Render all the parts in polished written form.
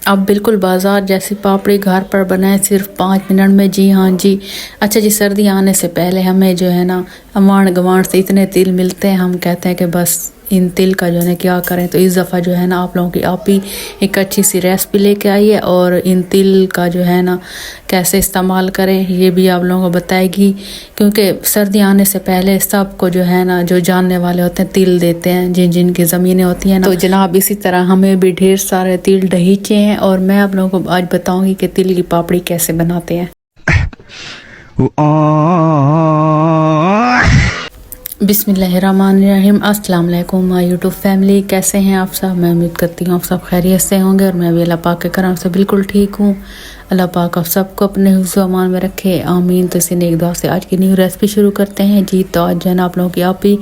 अब बिल्कुल बाजार जैसी पापड़ी घर पर बनाए सिर्फ 5 मिनट में। जी हाँ जी। अच्छा जी, सर्दी आने से पहले हमें जो है ना अमांड गवांड से इतने तिल मिलते हैं, हम कहते हैं कि बस इन तिल का जो है ना क्या करें। तो इस दफ़ा जो है ना आप लोगों की आप ही एक अच्छी सी रेसिपी लेके आई है और इन तिल का जो है ना कैसे इस्तेमाल करें ये भी आप लोगों को बताएगी, क्योंकि सर्दी आने से पहले सबको जो है ना जो जानने वाले होते हैं तिल देते हैं जिन जिनकी ज़मीनें होती हैं ना। तो जनाब इसी तरह हमें भी ढेर सारे तिल दहीचे हैं और मैं आप लोगों को आज बताऊंगी कि तिल की पापड़ी कैसे बनाते हैं। बिस्मिल्लाहिर्रहमानिर्रहीम। अस्सलाम वालेकुम माय यूट्यूब फैमिली, कैसे हैं आप सब। मैं उम्मीद करती हूँ आप सब खैरियत से होंगे और मैं भी अल्लाह पाक के करम से बिल्कुल ठीक हूँ। अल्लाह पाक आप सबको अपने हिफ्ज़ व अमान में रखे, आमीन। तो इसी नेक दुआ से आज की न्यू रेसिपी शुरू करते हैं जी। तो आज जो है ना आप लोगों की आप ही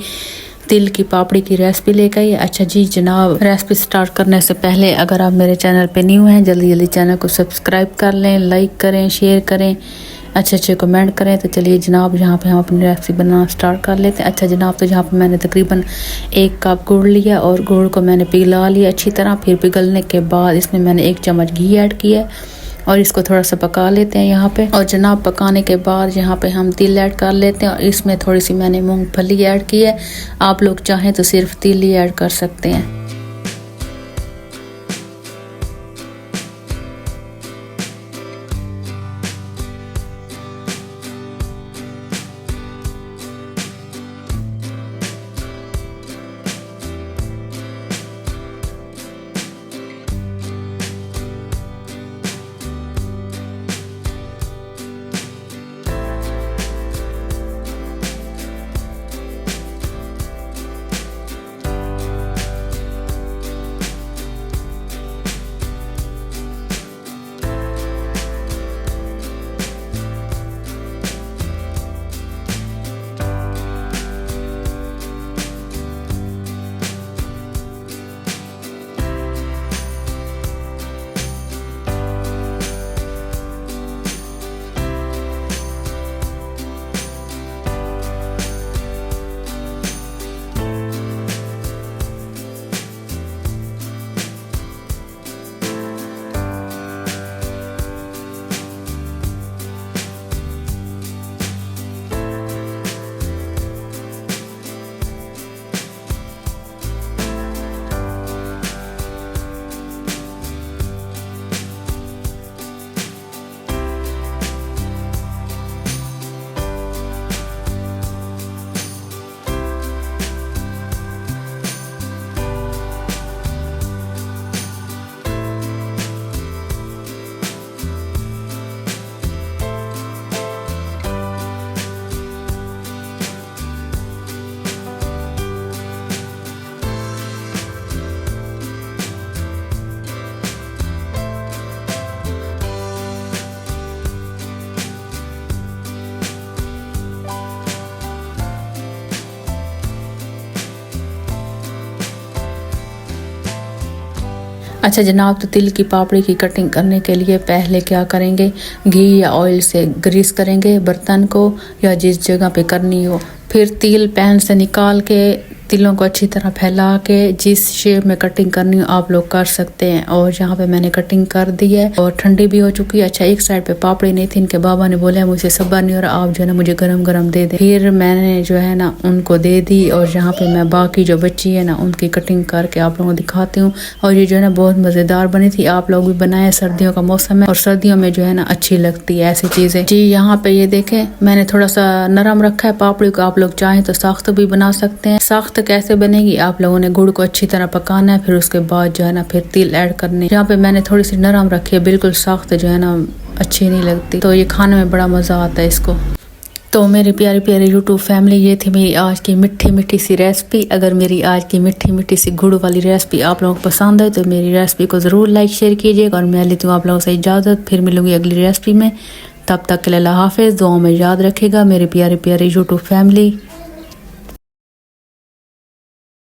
तिल की पापड़ी की रेसिपी लेकर आई। अच्छा जी जनाब, रेसिपी स्टार्ट करने से पहले अगर आप मेरे चैनल पे न्यू हैं जल्दी जल्दी चैनल को सब्सक्राइब कर लें, लाइक करें, शेयर करें, अच्छे कमेंट करें। तो चलिए जनाब यहाँ पे हम अपनी रेसिपी बनाना स्टार्ट कर लेते हैं। अच्छा जनाब, तो यहाँ पे मैंने तकरीबन 1 कप गुड़ लिया और गुड़ को मैंने पिघला लिया अच्छी तरह। फिर पिघलने के बाद इसमें मैंने 1 चम्मच घी ऐड किया और इसको थोड़ा सा पका लेते हैं यहाँ पे। और जनाब पकाने के बाद यहाँ पे हम तिल ऐड कर लेते हैं और इसमें थोड़ी सी मैंने मूंगफली ऐड की है। आप लोग चाहें तो सिर्फ तिल ही ऐड कर सकते हैं। अच्छा जनाब, तो तिल की पापड़ी की कटिंग करने के लिए पहले क्या करेंगे, घी या ऑयल से ग्रीस करेंगे बर्तन को या जिस जगह पे करनी हो। फिर तिल पैन से निकाल के तिलों को अच्छी तरह फैला के जिस शेप में कटिंग करनी हो आप लोग कर सकते हैं। और यहाँ पे मैंने कटिंग कर दी है और ठंडी भी हो चुकी है। अच्छा, एक साइड पे पापड़ी नहीं थी, इनके बाबा ने बोला मुझे सब्र नहीं हो रहा, आप जो है ना मुझे गरम गरम दे दे। फिर मैंने जो है ना उनको दे दी और यहाँ पे मैं बाकी जो बची है ना उनकी कटिंग करके आप लोगों को दिखाती हूँ। और ये जो है ना बहुत मज़ेदार बनी थी, आप लोग भी बनाए, सर्दियों का मौसम है और सर्दियों में जो है ना अच्छी लगती है ऐसी चीज़ें जी। यहाँ पे ये देखें मैंने थोड़ा सा नरम रखा है पापड़ी को, आप लोग चाहें तो सख्त भी बना सकते हैं। सख्त कैसे बनेगी, आप लोगों ने गुड़ को अच्छी तरह पकाना है, फिर उसके बाद जो है ना फिर तिल ऐड करने। यहाँ पे मैंने थोड़ी सी नरम रखी है, बिल्कुल सख्त जो है ना अच्छी नहीं लगती, तो ये खाने में बड़ा मज़ा आता है इसको। तो मेरी प्यारी प्यारी यूट्यूब फैमिली, ये थी मेरी आज की मीठी मीठी सी रेसिपी। अगर मेरी आज की मीठी मीठी सी गुड़ वाली रेसिपी आप लोगों को पसंद है तो मेरी रेसिपी को ज़रूर लाइक शेयर कीजिएगा। और मैं लेती हूँ आप लोगों से इजाज़त, फिर मिलूंगी अगली रेसिपी में। तब तक के लिए अल्लाह हाफिज़, दुआ में याद रखेगा मेरी प्यारी प्यारी यूट्यूब फैमिली।